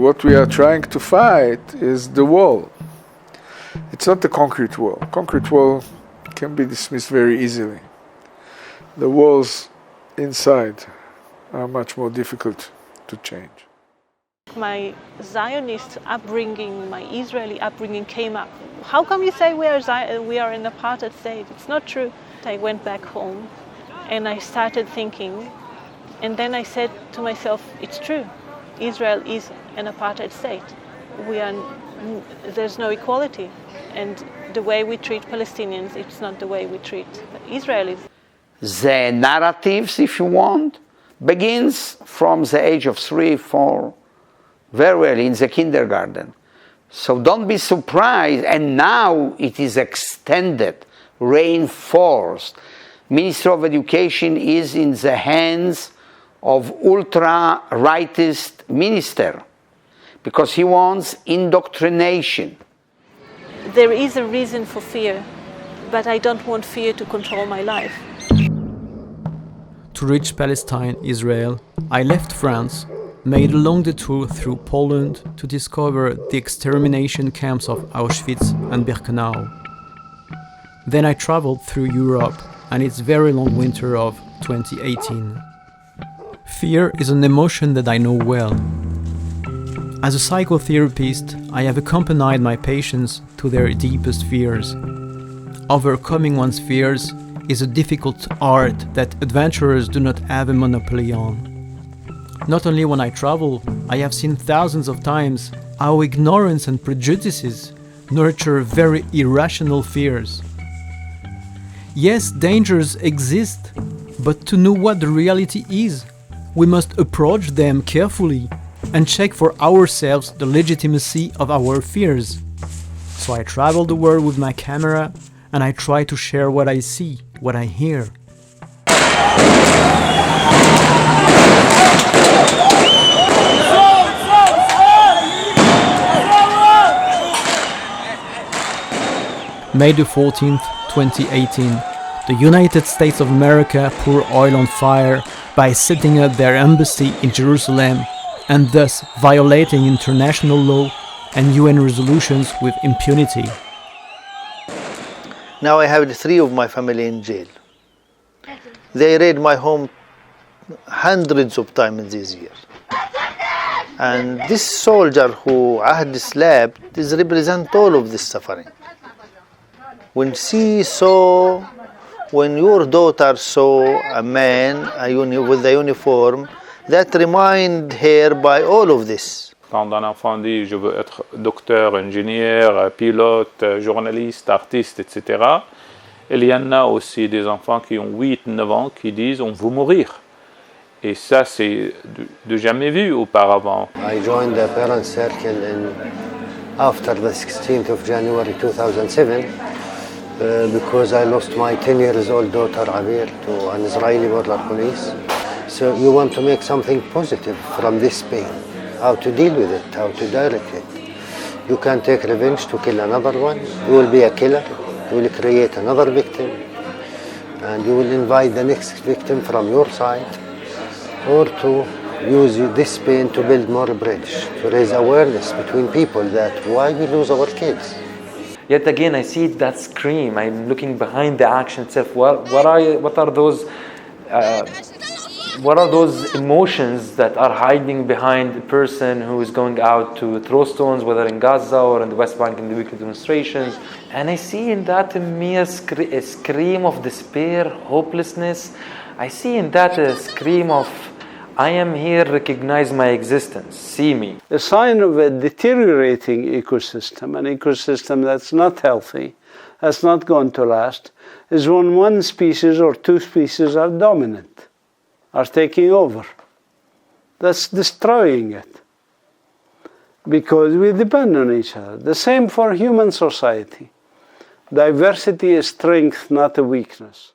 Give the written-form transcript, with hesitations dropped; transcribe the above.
what we are trying to fight is the wall. It's not the concrete wall. Concrete wall can be dismissed very easily. The walls inside are much more difficult to change. My Zionist upbringing, my Israeli upbringing came up. How come you say we are an apartheid state? It's not true. I went back home and I started thinking, and then I said to myself, it's true. Israel is an apartheid state. There's no equality. And the way we treat Palestinians, it's not the way we treat Israelis. The narratives, if you want, begins from the age of 3, 4, very early in the kindergarten. So don't be surprised, and now it is extended, reinforced. Ministry of Education is in the hands of ultra-rightist minister because he wants indoctrination. There is a reason for fear, but I don't want fear to control my life. To reach Palestine, Israel, I left France, made a long detour through Poland to discover the extermination camps of Auschwitz and Birkenau. Then I traveled through Europe and its very long winter of 2018. Fear is an emotion that I know well. As a psychotherapist, I have accompanied my patients to their deepest fears. Overcoming one's fears is a difficult art that adventurers do not have a monopoly on. Not only when I travel, I have seen thousands of times how ignorance and prejudices nurture very irrational fears. Yes, dangers exist, but to know what the reality is, we must approach them carefully and check for ourselves the legitimacy of our fears. So I travel the world with my camera and I try to share what I see, what I hear. May the 14th, 2018, the United States of America pour oil on fire by setting up their embassy in Jerusalem and thus violating international law and UN resolutions with impunity. Now I have 3 of my family in jail. They raid my home hundreds of times in these years. And this soldier who Ahd slapped is represent all of this suffering. When your daughter saw a man with a uniform, that remind her by all of this. Quand un enfant dit « je veux être docteur, ingénieur, pilote, journaliste, artiste, etc. », il y en a aussi des enfants qui ont 8-9 ans qui disent « on veut mourir ». Et ça, c'est de jamais vu auparavant. I joined the parent circle after the 16th of January 2007 because I lost my 10 years old daughter Abir to an Israeli border police. So you want to make something positive from this pain. How to deal with it, how to direct it. You can take revenge to kill another one. You will be a killer. You will create another victim. And you will invite the next victim from your side. Or to use this pain to build more bridge, to raise awareness between people that why we lose our kids. Yet again, I see that scream. I'm looking behind the action itself. What are those emotions that are hiding behind the person who is going out to throw stones, whether in Gaza or in the West Bank in the weekly demonstrations? And I see in that a scream of despair, hopelessness. I see in that a scream of, I am here, recognize my existence, see me. A sign of a deteriorating ecosystem, an ecosystem that's not healthy, that's not going to last, is when one species or 2 species are dominant, are taking over. That's destroying it. Because we depend on each other. The same for human society. Diversity is strength, not a weakness.